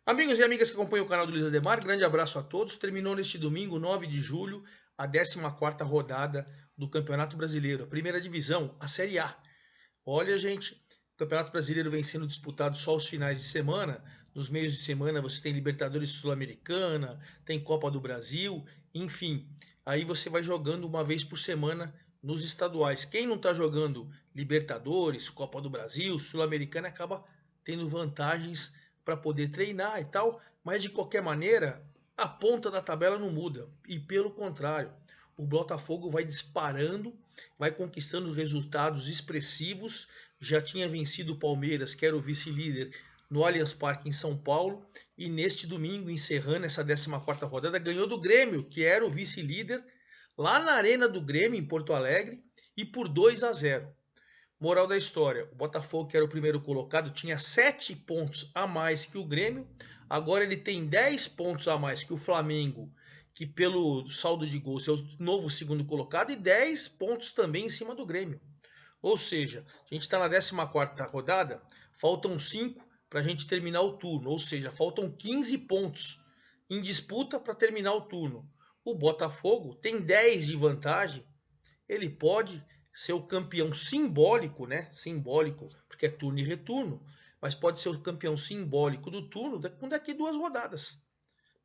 Amigos e amigas que acompanham o canal do Luiz Ademar, grande abraço a todos. Terminou neste domingo, 9 de julho, a 14ª rodada do Campeonato Brasileiro, a primeira divisão, a Série A. Olha, gente, o Campeonato Brasileiro vem sendo disputado só aos finais de semana. Nos meios de semana você tem Libertadores Sul-Americana, tem Copa do Brasil, enfim. Aí você vai jogando uma vez por semana nos estaduais. Quem não está jogando Libertadores, Copa do Brasil, Sul-Americana acaba tendo vantagens para poder treinar e tal, mas de qualquer maneira a ponta da tabela não muda. E pelo contrário, o Botafogo vai disparando, vai conquistando resultados expressivos. Já tinha vencido o Palmeiras, que era o vice-líder, no Allianz Parque em São Paulo. E neste domingo, encerrando essa 14ª rodada, ganhou do Grêmio, que era o vice-líder, lá na Arena do Grêmio, em Porto Alegre, e por 2-0. Moral da história, o Botafogo, que era o primeiro colocado, tinha 7 pontos a mais que o Grêmio. Agora ele tem 10 pontos a mais que o Flamengo, que pelo saldo de gols é o novo segundo colocado, e 10 pontos também em cima do Grêmio. Ou seja, a gente está na 14ª rodada, faltam 5 para a gente terminar o turno. Ou seja, faltam 15 pontos em disputa para terminar o turno. O Botafogo tem 10 de vantagem, ele pode ser o campeão simbólico, né? Simbólico, porque é turno e retorno, mas pode ser o campeão simbólico do turno com daqui 2 rodadas,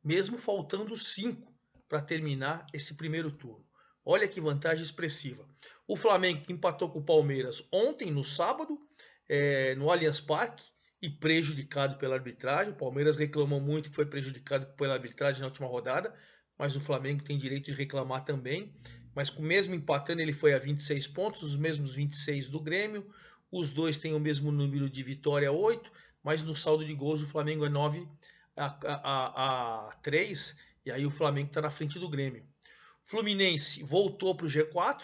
mesmo faltando 5 para terminar esse primeiro turno. Olha que vantagem expressiva. O Flamengo que empatou com o Palmeiras ontem, no sábado, no Allianz Parque, e prejudicado pela arbitragem. O Palmeiras reclamou muito que foi prejudicado pela arbitragem na última rodada, mas o Flamengo tem direito de reclamar também. Mas com o mesmo empatando, ele foi a 26 pontos, os mesmos 26 do Grêmio. Os dois têm o mesmo número de vitória, 8, mas no saldo de gols o Flamengo é 9 a 3, e aí o Flamengo está na frente do Grêmio. Fluminense voltou para o G4,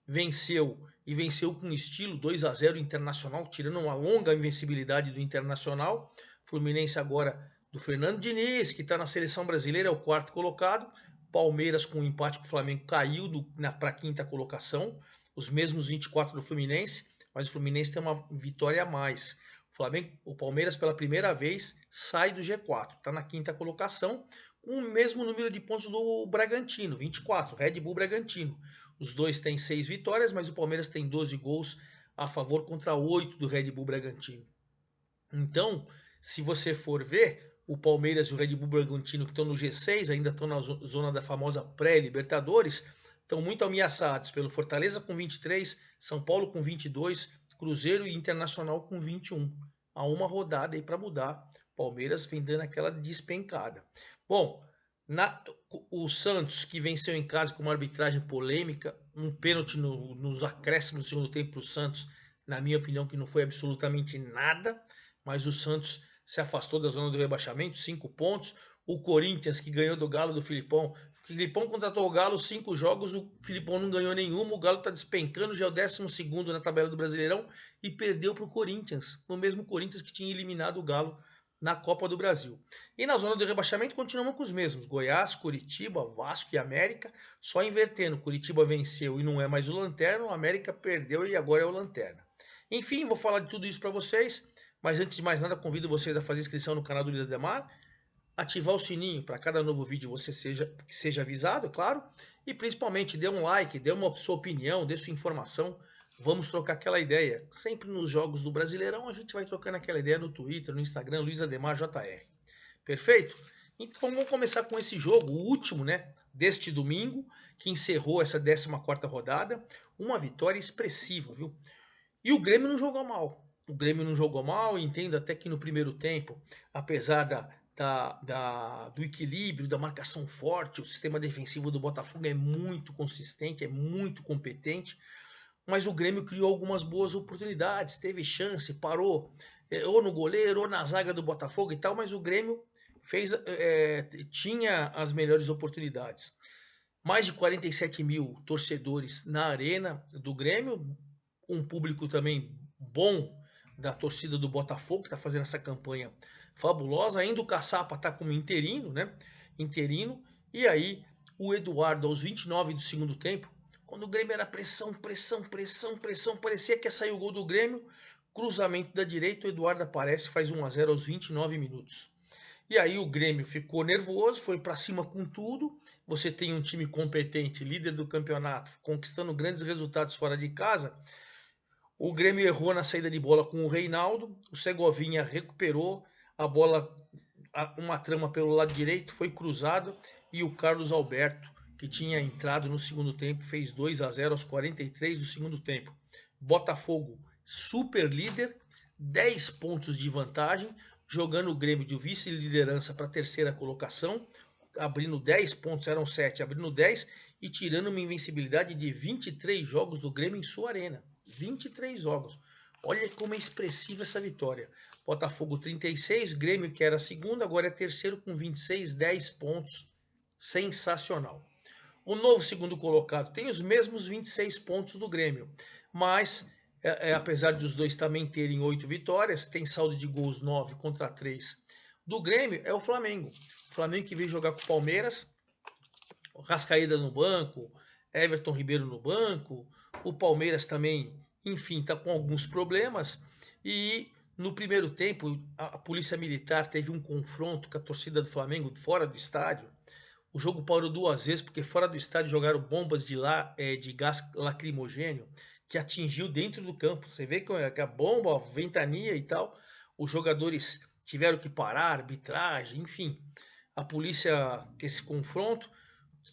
venceu e venceu com estilo 2-0 Internacional, tirando uma longa invencibilidade do Internacional. Fluminense agora do Fernando Diniz, que está na seleção brasileira, é o quarto colocado. Palmeiras com um empate com o Flamengo caiu para a quinta colocação, os mesmos 24 do Fluminense, mas o Fluminense tem uma vitória a mais. O Palmeiras pela primeira vez sai do G4, está na quinta colocação, com o mesmo número de pontos do Bragantino, 24, Red Bull Bragantino. Os dois têm 6 vitórias, mas o Palmeiras tem 12 gols a favor contra 8 do Red Bull Bragantino. Então, se você for ver, o Palmeiras e o Red Bull Bragantino, que estão no G6, ainda estão na zona da famosa pré-Libertadores, estão muito ameaçados pelo Fortaleza com 23, São Paulo com 22, Cruzeiro e Internacional com 21. Há uma rodada aí para mudar. Palmeiras vem dando aquela despencada. Bom, o Santos, que venceu em casa com uma arbitragem polêmica, um pênalti nos acréscimos do segundo tempo para o Santos, na minha opinião, que não foi absolutamente nada, mas o Santos se afastou da zona do rebaixamento, 5 pontos. O Corinthians, que ganhou do Galo do Filipão. O Filipão contratou o Galo 5 jogos, o Filipão não ganhou nenhuma, o Galo está despencando, já é o 12º na tabela do Brasileirão e perdeu para o Corinthians, no mesmo Corinthians que tinha eliminado o Galo na Copa do Brasil. E na zona do rebaixamento continuamos com os mesmos, Goiás, Curitiba, Vasco e América, só invertendo, Curitiba venceu e não é mais o Lanterna, o América perdeu e agora é o Lanterna. Enfim, vou falar de tudo isso para vocês, mas antes de mais nada, convido vocês a fazer inscrição no canal do Luiz Ademar, ativar o sininho para cada novo vídeo você seja avisado, é claro, e principalmente dê um like, dê uma sua opinião, dê sua informação, vamos trocar aquela ideia. Sempre nos jogos do Brasileirão a gente vai trocando aquela ideia no Twitter, no Instagram, Luiz Ademar JR. Perfeito? Então vamos começar com esse jogo, o último, né, deste domingo, que encerrou essa 14ª rodada, uma vitória expressiva, viu? E o Grêmio não jogou mal. O Grêmio não jogou mal, entendo até que no primeiro tempo, apesar do equilíbrio, da marcação forte, o sistema defensivo do Botafogo é muito consistente, é muito competente, mas o Grêmio criou algumas boas oportunidades, teve chance, parou ou no goleiro ou na zaga do Botafogo e tal, mas o Grêmio tinha as melhores oportunidades. Mais de 47 mil torcedores na arena do Grêmio, um público também bom da torcida do Botafogo, que está fazendo essa campanha fabulosa. Ainda o Caçapa está como interino, né? Interino. E aí o Eduardo, aos 29 do segundo tempo, quando o Grêmio era pressão, pressão, pressão, pressão, parecia que ia sair o gol do Grêmio, cruzamento da direita, o Eduardo aparece e faz 1-0 aos 29 minutos. E aí o Grêmio ficou nervoso, foi para cima com tudo. Você tem um time competente, líder do campeonato, conquistando grandes resultados fora de casa. O Grêmio errou na saída de bola com o Reinaldo, o Segovinha recuperou a bola, uma trama pelo lado direito, foi cruzado e o Carlos Alberto, que tinha entrado no segundo tempo, fez 2-0 aos 43 do segundo tempo. Botafogo, super líder, 10 pontos de vantagem, jogando o Grêmio de vice-liderança para a terceira colocação, abrindo 10 pontos, eram 7, abrindo 10 e tirando uma invencibilidade de 23 jogos do Grêmio em sua arena. 23 jogos. Olha como é expressiva essa vitória. Botafogo 36, Grêmio que era segundo, agora é terceiro com 26, 10 pontos. Sensacional. O novo segundo colocado tem os mesmos 26 pontos do Grêmio, mas apesar dos dois também terem 8 vitórias, tem saldo de gols 9 contra 3 do Grêmio, é o Flamengo. O Flamengo que veio jogar com o Palmeiras, Rascaída no banco, Everton Ribeiro no banco, o Palmeiras também, enfim, está com alguns problemas. E no primeiro tempo, a Polícia Militar teve um confronto com a torcida do Flamengo fora do estádio. O jogo parou 2 vezes, porque fora do estádio jogaram bombas de gás lacrimogênio que atingiu dentro do campo. Você vê que a bomba, a ventania e tal, os jogadores tiveram que parar, arbitragem, enfim. A polícia, que esse confronto,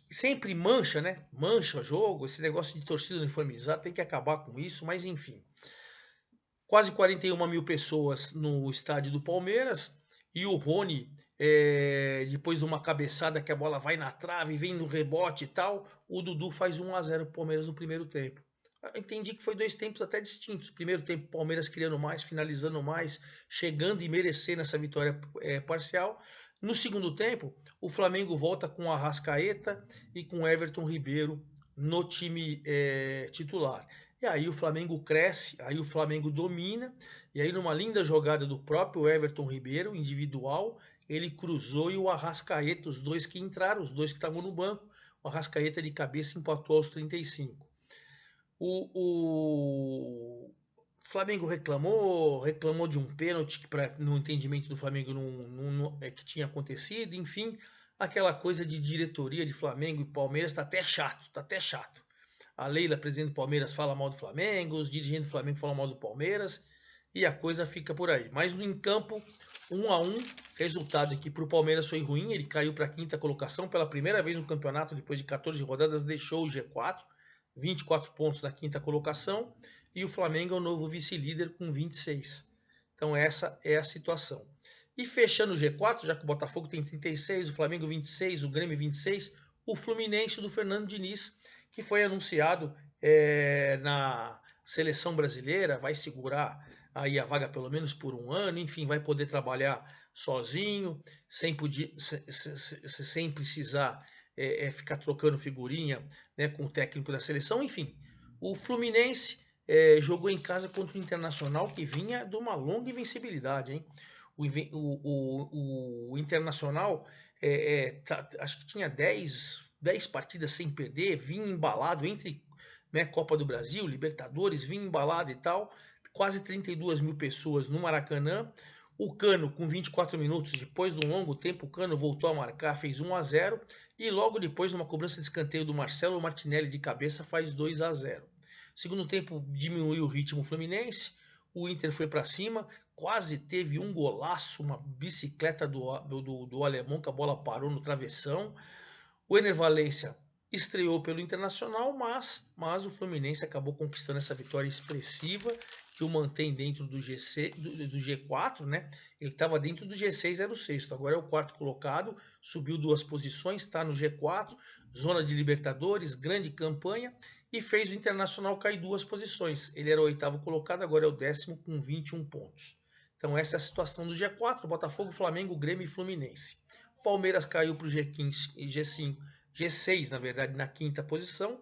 sempre mancha, né? Mancha jogo, esse negócio de torcida uniformizada, tem que acabar com isso, mas enfim. Quase 41 mil pessoas no estádio do Palmeiras e o Rony, depois de uma cabeçada que a bola vai na trave, vem no rebote e tal, o Dudu faz 1-0 pro Palmeiras no primeiro tempo. Eu entendi que foi 2 tempos até distintos. Primeiro tempo, Palmeiras criando mais, finalizando mais, chegando e merecendo essa vitória parcial. No segundo tempo, o Flamengo volta com a Arrascaeta e com Everton Ribeiro no time titular. E aí o Flamengo cresce, aí o Flamengo domina, e aí numa linda jogada do próprio Everton Ribeiro, individual, ele cruzou e o Arrascaeta, os dois que entraram, os dois que estavam no banco, o Arrascaeta de cabeça empatou aos 35. O Flamengo reclamou de um pênalti que no entendimento do Flamengo que tinha acontecido, enfim, aquela coisa de diretoria de Flamengo e Palmeiras tá até chato, tá até chato. A Leila, presidente do Palmeiras, fala mal do Flamengo, os dirigentes do Flamengo falam mal do Palmeiras e a coisa fica por aí. Mas no campo, 1-1, resultado aqui para o Palmeiras foi ruim, ele caiu para a quinta colocação pela primeira vez no campeonato, depois de 14 rodadas, deixou o G4, 24 pontos na quinta colocação, e o Flamengo é o novo vice-líder com 26. Então essa é a situação. E fechando o G4, já que o Botafogo tem 36, o Flamengo 26, o Grêmio 26, o Fluminense do Fernando Diniz, que foi anunciado na seleção brasileira, vai segurar aí a vaga pelo menos por um ano, enfim, vai poder trabalhar sozinho, sem precisar ficar trocando figurinha, né, com o técnico da seleção, enfim. O Fluminense jogou em casa contra o Internacional, que vinha de uma longa invencibilidade, hein? O Internacional acho que tinha 10 partidas sem perder, vinha embalado entre, né, Copa do Brasil, Libertadores, vinha embalado e tal, quase 32 mil pessoas no Maracanã. O Cano, com 24 minutos, depois de um longo tempo, o Cano voltou a marcar, fez 1-0, e logo depois, numa cobrança de escanteio do Marcelo Martinelli de cabeça, faz 2-0. Segundo tempo, diminuiu o ritmo fluminense, o Inter foi para cima, quase teve um golaço, uma bicicleta do alemão, que a bola parou no travessão. O Ener Valencia estreou pelo Internacional, mas o Fluminense acabou conquistando essa vitória expressiva, que o mantém dentro do G4, né? Ele estava dentro do G6, era o sexto, agora é o quarto colocado, subiu 2 posições, está no G4, zona de Libertadores, grande campanha, e fez o Internacional cair 2 posições. Ele era o 8º colocado, agora é o 10º com 21 pontos. Então essa é a situação do G4, Botafogo, Flamengo, Grêmio e Fluminense. Palmeiras caiu para o G15 e G5, G6, na verdade, na quinta posição,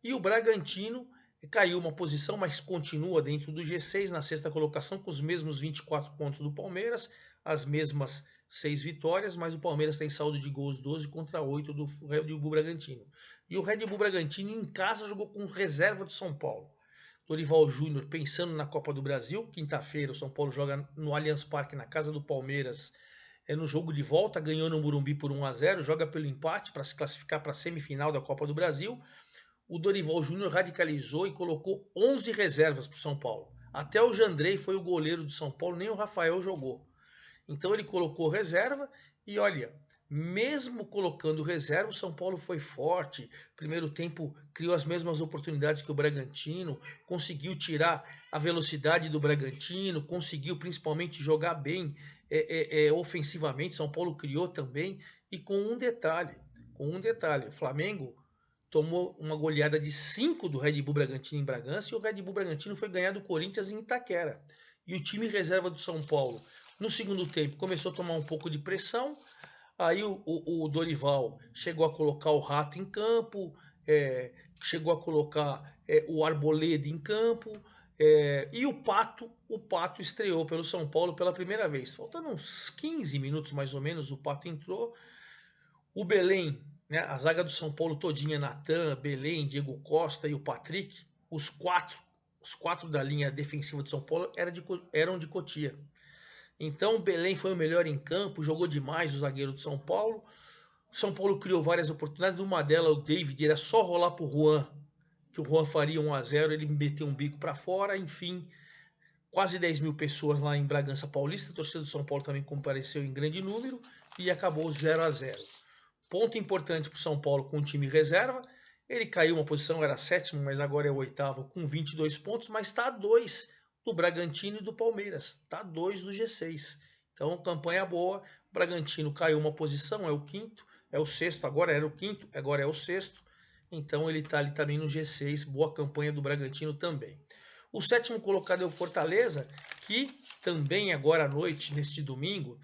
e o Bragantino caiu uma posição, mas continua dentro do G6, na sexta colocação, com os mesmos 24 pontos do Palmeiras, as mesmas 6 vitórias, mas o Palmeiras tem saldo de gols 12 contra 8 do Red Bull Bragantino. E o Red Bull Bragantino em casa jogou com reserva do São Paulo. Dorival Júnior pensando na Copa do Brasil, quinta-feira o São Paulo joga no Allianz Parque, na casa do Palmeiras, no jogo de volta, ganhou no Morumbi por 1-0, joga pelo empate para se classificar para a semifinal da Copa do Brasil. O Dorival Júnior radicalizou e colocou 11 reservas para o São Paulo. Até o Jandrei foi o goleiro do São Paulo, nem o Rafael jogou. Então ele colocou reserva e olha, mesmo colocando reserva, o São Paulo foi forte. Primeiro tempo criou as mesmas oportunidades que o Bragantino, conseguiu tirar a velocidade do Bragantino, conseguiu principalmente jogar bem ofensivamente. São Paulo criou também e com um detalhe, o Flamengo tomou uma goleada de 5 do Red Bull Bragantino em Bragança e o Red Bull Bragantino foi ganhar do Corinthians em Itaquera. E o time reserva do São Paulo, no segundo tempo, começou a tomar um pouco de pressão. Aí o Dorival chegou a colocar o Rato em campo, chegou a colocar o Arboleda em campo, e o Pato estreou pelo São Paulo pela primeira vez. Faltando uns 15 minutos mais ou menos, o Pato entrou. O Belém, né, a zaga do São Paulo todinha, Natan, Belém, Diego Costa e o Patrick, os quatro da linha defensiva do São Paulo eram de Cotia. Então o Belém foi o melhor em campo, jogou demais o zagueiro do São Paulo. O São Paulo criou várias oportunidades, uma delas o David, era só rolar pro Juan, que o Juan faria 1-0, ele meteu um bico para fora, enfim. Quase 10 mil pessoas lá em Bragança Paulista, a torcida do São Paulo também compareceu em grande número e acabou 0-0. Ponto importante para o São Paulo com o time reserva. Ele caiu uma posição, era sétimo, mas agora é o oitavo com 22 pontos, mas está a 2 do Bragantino e do Palmeiras. Está a 2 do G6. Então, campanha boa. O Bragantino caiu uma posição, é o quinto, é o sexto, agora era o quinto, agora é o sexto. Então ele está ali também no G6. Boa campanha do Bragantino também. O sétimo colocado é o Fortaleza, que também agora à noite, neste domingo,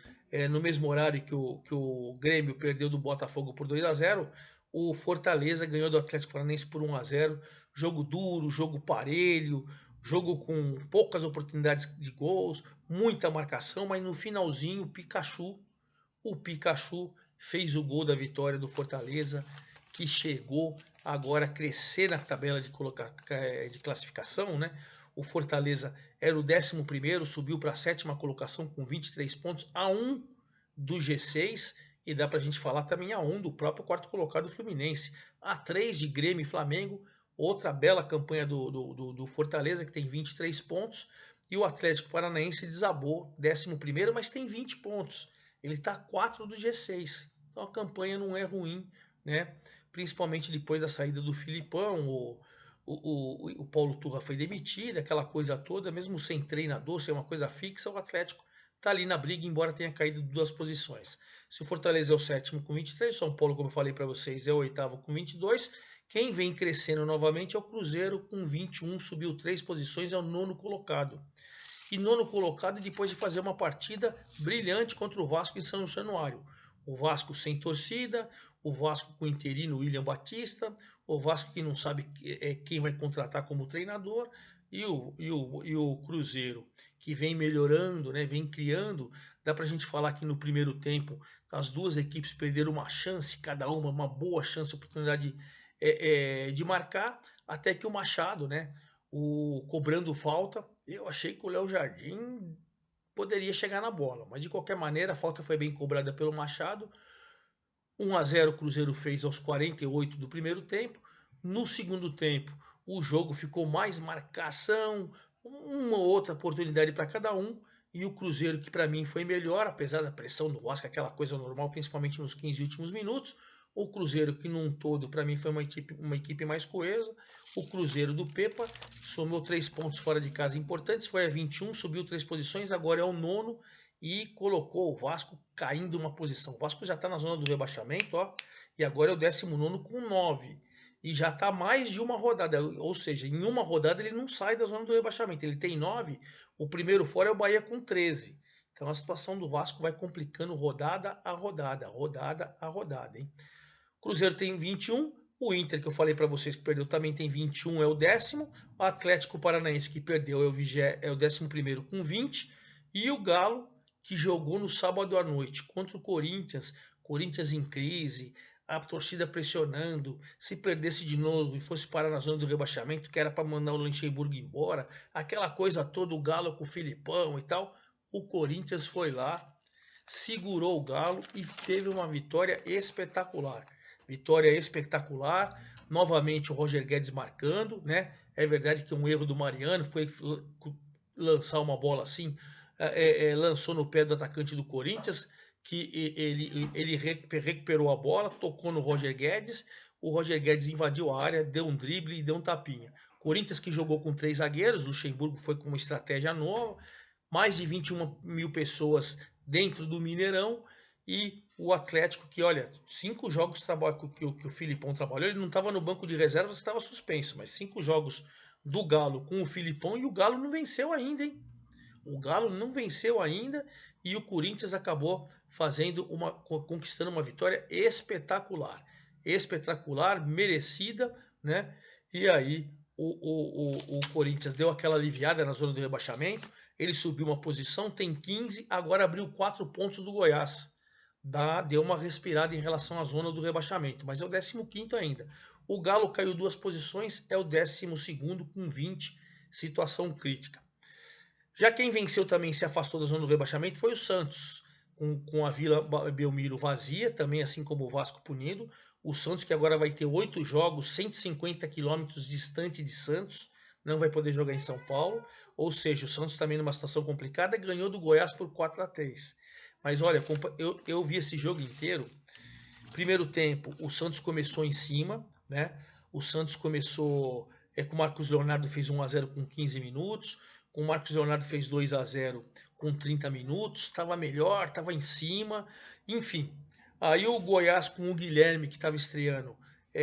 no mesmo horário que o Grêmio perdeu do Botafogo por 2-0, o Fortaleza ganhou do Atlético Paranaense por 1-0. Jogo duro, jogo parelho, jogo com poucas oportunidades de gols, muita marcação, mas no finalzinho o Pikachu fez o gol da vitória do Fortaleza, que chegou agora a crescer na tabela de classificação, né? O Fortaleza era o 11º, subiu para a 7ª colocação com 23 pontos, a 1 do G6, e dá para a gente falar também a 1 do próprio quarto colocado Fluminense, a 3 de Grêmio e Flamengo, outra bela campanha do Fortaleza, que tem 23 pontos, e o Atlético Paranaense desabou, 11º, mas tem 20 pontos, ele está a 4 do G6, então a campanha não é ruim, né? Principalmente depois da saída do Filipão, o Paulo Turra foi demitido, aquela coisa toda, mesmo sem treinador, sem uma coisa fixa, o Atlético está ali na briga, embora tenha caído 2 posições. Se o Fortaleza é o 7º com 23, o São Paulo, como eu falei para vocês, é o 8º com 22. Quem vem crescendo novamente é o Cruzeiro com 21, subiu 3 posições, é o 9º colocado. E 9º colocado depois de fazer uma partida brilhante contra o Vasco em São Januário. O Vasco sem torcida, o Vasco com o interino William Batista, o Vasco que não sabe quem vai contratar como treinador, e o Cruzeiro que vem melhorando, né, vem criando. Dá para a gente falar que no primeiro tempo as duas equipes perderam uma chance, cada uma boa chance, oportunidade de marcar, até que o Machado, né, cobrando falta, eu achei que o Léo Jardim poderia chegar na bola, mas de qualquer maneira a falta foi bem cobrada pelo Machado. 1-0 o Cruzeiro fez aos 48 do primeiro tempo. No segundo tempo, o jogo ficou mais marcação, uma outra oportunidade para cada um. E o Cruzeiro, que para mim foi melhor, apesar da pressão do Vasco, aquela coisa normal, principalmente nos 15 últimos minutos. O Cruzeiro, que num todo, para mim foi uma equipe mais coesa. O Cruzeiro do Pepa somou 3 pontos fora de casa importantes, foi a 21, subiu 3 posições, agora é o 9º e colocou o Vasco caindo uma posição. O Vasco já está na zona do rebaixamento, ó, e agora é o 19º com 9. E já está mais de uma rodada, ou seja, em uma rodada ele não sai da zona do rebaixamento. Ele tem 9, o primeiro fora é o Bahia com 13. Então a situação do Vasco vai complicando rodada a rodada, hein? O Cruzeiro tem 21, o Inter, que eu falei para vocês que perdeu, também tem 21, é o 10º. O Atlético Paranaense, que perdeu, é o 11º com 20. E o Galo, que jogou no sábado à noite contra o Corinthians em crise, a torcida pressionando, se perdesse de novo e fosse parar na zona do rebaixamento, que era para mandar o Luxemburgo embora, aquela coisa toda, o Galo com o Filipão e tal, o Corinthians foi lá, segurou o Galo e teve uma vitória espetacular. Vitória espetacular, novamente o Roger Guedes marcando, né? É verdade que um erro do Mariano foi lançar uma bola assim, lançou no pé do atacante do Corinthians, que ele recuperou a bola, tocou no Roger Guedes, o Roger Guedes invadiu a área, deu um drible e deu um tapinha. Corinthians que jogou com 3 zagueiros, o Luxemburgo foi com uma estratégia nova, mais de 21 mil pessoas dentro do Mineirão, e o Atlético que, olha, 5 jogos que o Filipão trabalhou, ele não estava no banco de reservas, estava suspenso, mas 5 jogos do Galo com o Filipão, e o Galo não venceu ainda, hein? O Galo não venceu ainda, e o Corinthians acabou conquistando uma vitória espetacular. Espetacular, merecida, né? E aí o Corinthians deu aquela aliviada na zona do rebaixamento, ele subiu uma posição, tem 15, agora abriu 4 pontos do Goiás. Deu uma respirada em relação à zona do rebaixamento, mas é o 15º ainda. O Galo caiu 2 posições, é o 12º com 20, situação crítica. Já quem venceu também se afastou da zona do rebaixamento foi o Santos, com a Vila Belmiro vazia, também assim como o Vasco punido. O Santos que agora vai ter 8 jogos, 150 quilômetros distante de Santos, não vai poder jogar em São Paulo. Ou seja, o Santos também numa situação complicada, ganhou do Goiás por 4-3. Mas olha, eu vi esse jogo inteiro. Primeiro tempo, o Santos começou em cima, né? O Santos começou com o Marcos Leonardo fez 1-0 com 15 minutos, com o Marcos Leonardo fez 2-0 com 30 minutos, estava melhor, estava em cima, enfim. Aí o Goiás com o Guilherme, que estava estreando,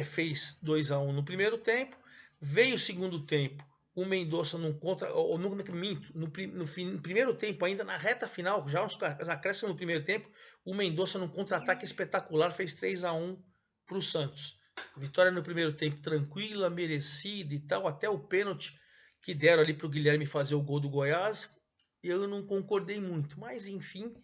fez 2-1 no primeiro tempo. Veio o segundo tempo, o Mendonça num contra. Ou no primeiro tempo, ainda na reta final, já nos acréscimos no primeiro tempo, o Mendonça num contra-ataque espetacular fez 3-1 para o Santos. Vitória no primeiro tempo tranquila, merecida e tal, até o pênalti que deram ali para o Guilherme fazer o gol do Goiás. Eu não concordei muito, mas enfim.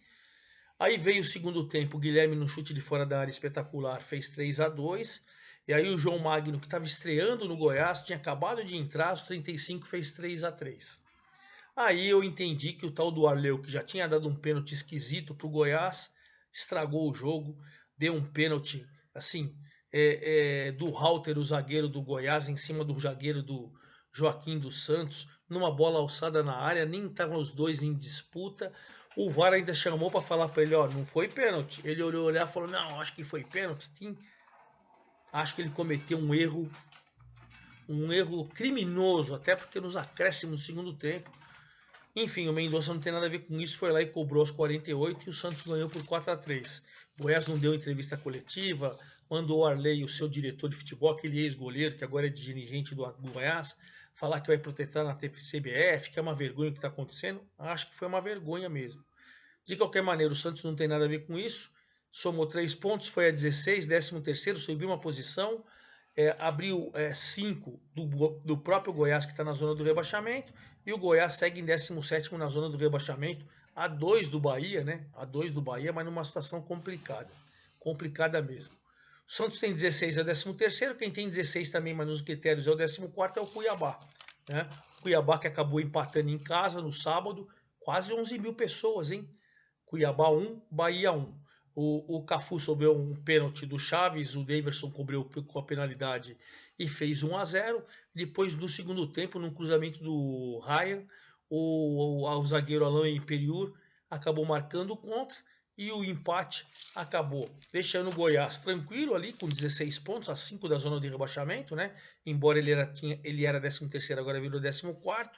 Aí veio o segundo tempo, o Guilherme no chute de fora da área espetacular fez 3-2. E aí o João Magno, que estava estreando no Goiás, tinha acabado de entrar, aos 35 fez 3-3. Aí eu entendi que o tal do Arleu, que já tinha dado um pênalti esquisito pro Goiás, estragou o jogo, deu um pênalti, assim, do Halter, o zagueiro do Goiás, em cima do zagueiro do Joaquim dos Santos, numa bola alçada na área, nem estavam os dois em disputa. O VAR ainda chamou para falar para ele, ó, não foi pênalti. Ele olhou e falou, não, acho que foi pênalti. Sim. Acho que ele cometeu um erro criminoso, até porque nos acréscimos do segundo tempo. Enfim, o Mendonça não tem nada a ver com isso, foi lá e cobrou aos 48 e o Santos ganhou por 4-3. O Goiás não deu entrevista coletiva, mandou o Arley, o seu diretor de futebol, aquele ex-goleiro que agora é dirigente do Goiás, falar que vai protestar na CBF, que é uma vergonha o que está acontecendo. Acho que foi uma vergonha mesmo. De qualquer maneira, o Santos não tem nada a ver com isso, somou 3 pontos, foi a 16, 13º, subiu uma posição, abriu 5 do próprio Goiás, que está na zona do rebaixamento, e o Goiás segue em 17º na zona do rebaixamento, a 2 do Bahia, né? A 2 do Bahia, mas numa situação complicada. Complicada mesmo. O Santos tem 16, é o 13º, quem tem 16 também, mas nos critérios é o 14º, é o Cuiabá. Né? O Cuiabá que acabou empatando em casa no sábado, quase 11 mil pessoas, hein? Cuiabá 1, Bahia 1. O Cafu sobrou um pênalti do Chaves, o Daverson cobriu com a penalidade e fez 1-0. Depois, no segundo tempo, num cruzamento do Ryan, o zagueiro Alain Imperiur acabou marcando contra e o empate acabou deixando o Goiás tranquilo ali, com 16 pontos, a 5 da zona de rebaixamento, né? Embora ele era 13º, agora virou 14º.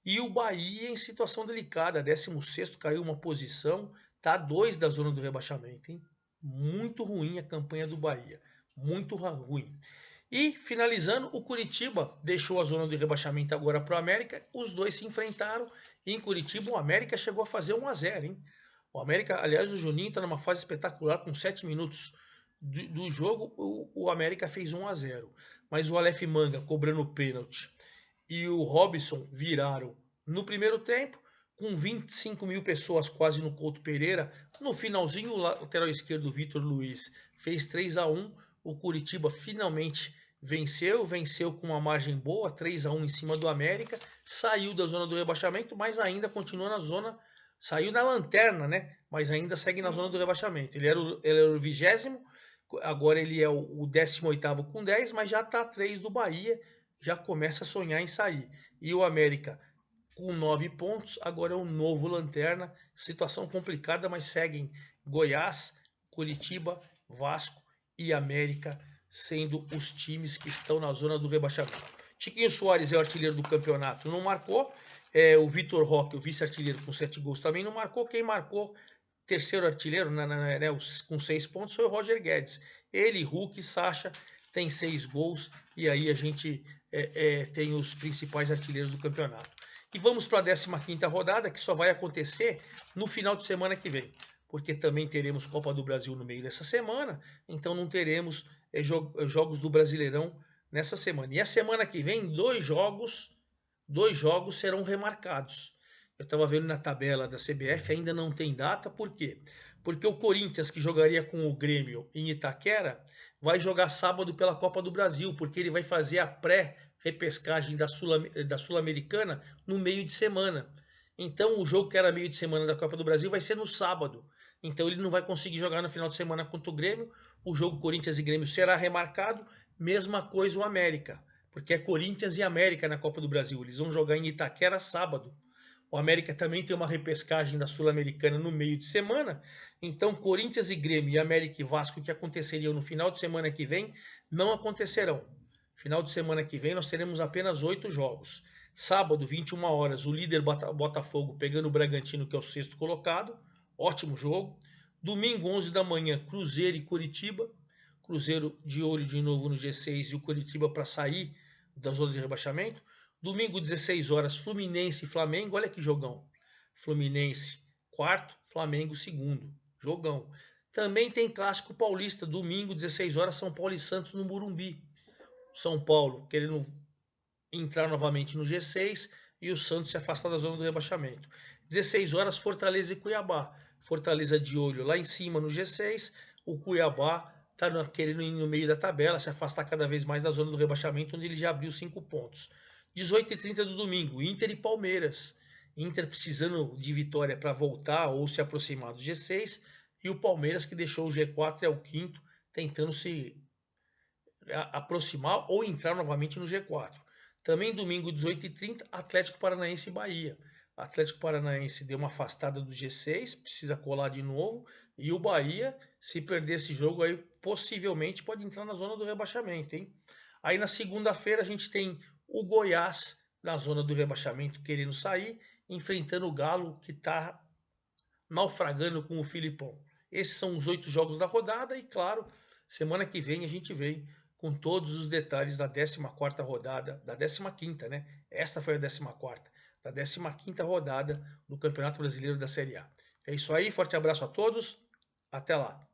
E o Bahia em situação delicada, 16º, caiu uma posição, tá 2 da zona do rebaixamento, hein? Muito ruim a campanha do Bahia, muito ruim. E finalizando, o Curitiba deixou a zona de rebaixamento agora para o América, os dois se enfrentaram e em Curitiba o América chegou a fazer 1-0, hein? O América, aliás, o Juninho está numa fase espetacular, com 7 minutos do jogo, o América fez 1-0. Mas o Aleph Manga cobrando o pênalti e o Robson viraram no primeiro tempo, com 25 mil pessoas quase no Couto Pereira. No finalzinho, o lateral esquerdo Vitor Luiz fez 3-1. O Curitiba finalmente venceu com uma margem boa, 3-1 em cima do América, saiu da zona do rebaixamento, mas ainda continua na zona, saiu na lanterna, né? mas ainda segue na zona do rebaixamento. Ele era o 20º, agora ele é o 18º com 10, mas já está a 3 do Bahia, já começa a sonhar em sair. E o América com 9 pontos, agora é o novo lanterna, situação complicada, mas seguem Goiás, Curitiba, Vasco e América sendo os times que estão na zona do rebaixamento. Tiquinho Soares é o artilheiro do campeonato, não marcou. O Vitor Roque, o vice-artilheiro com 7 gols, também não marcou. Quem marcou, terceiro artilheiro, com 6 pontos, foi o Roger Guedes. Ele, Hulk e Sacha têm 6 gols, e aí a gente tem os principais artilheiros do campeonato. E vamos para a 15ª rodada, que só vai acontecer no final de semana que vem, porque também teremos Copa do Brasil no meio dessa semana, então não teremos jogos do Brasileirão nessa semana. E a semana que vem, dois jogos serão remarcados. Eu estava vendo na tabela da CBF, ainda não tem data, por quê? Porque o Corinthians, que jogaria com o Grêmio em Itaquera, vai jogar sábado pela Copa do Brasil, porque ele vai fazer a pré-repescagem da Sul-Americana no meio de semana. Então o jogo que era meio de semana da Copa do Brasil vai ser no sábado. Então ele não vai conseguir jogar no final de semana contra o Grêmio. O jogo Corinthians e Grêmio será remarcado. Mesma coisa o América, porque é Corinthians e América na Copa do Brasil. Eles vão jogar em Itaquera sábado. O América também tem uma repescagem da Sul-Americana no meio de semana. Então, Corinthians e Grêmio e América e Vasco, que aconteceriam no final de semana que vem, não acontecerão. Final de semana que vem nós teremos apenas 8 jogos. Sábado, 21 horas, o líder Botafogo pegando o Bragantino, que é o 6º colocado. Ótimo jogo. Domingo, 11 da manhã, Cruzeiro e Curitiba. Cruzeiro de olho de novo no G6 e o Curitiba para sair da zona de rebaixamento. Domingo, 16 horas, Fluminense e Flamengo. Olha que jogão. Fluminense, 4º, Flamengo, 2º. Jogão. Também tem Clássico Paulista, domingo, 16 horas, São Paulo e Santos no Morumbi. São Paulo querendo entrar novamente no G6 e o Santos se afastar da zona do rebaixamento. 16 horas, Fortaleza e Cuiabá. Fortaleza de olho lá em cima no G6, o Cuiabá está querendo ir no meio da tabela, se afastar cada vez mais da zona do rebaixamento, onde ele já abriu 5 pontos. 18h30 do domingo, Inter e Palmeiras. Inter precisando de vitória para voltar ou se aproximar do G6, e o Palmeiras, que deixou o G4, é o 5º, tentando se aproximar ou entrar novamente no G4. Também domingo, 18h30, Atlético Paranaense e Bahia. O Atlético Paranaense deu uma afastada do G6, precisa colar de novo, e o Bahia, se perder esse jogo aí, possivelmente pode entrar na zona do rebaixamento, hein? Aí na segunda-feira a gente tem o Goiás na zona do rebaixamento querendo sair, enfrentando o Galo, que está naufragando com o Filipão. Esses são os 8 jogos da rodada e, claro, semana que vem a gente vem com todos os detalhes da 14ª rodada, da 15ª, né? Esta foi a 14ª, da 15ª rodada do Campeonato Brasileiro da Série A. É isso aí, forte abraço a todos, até lá.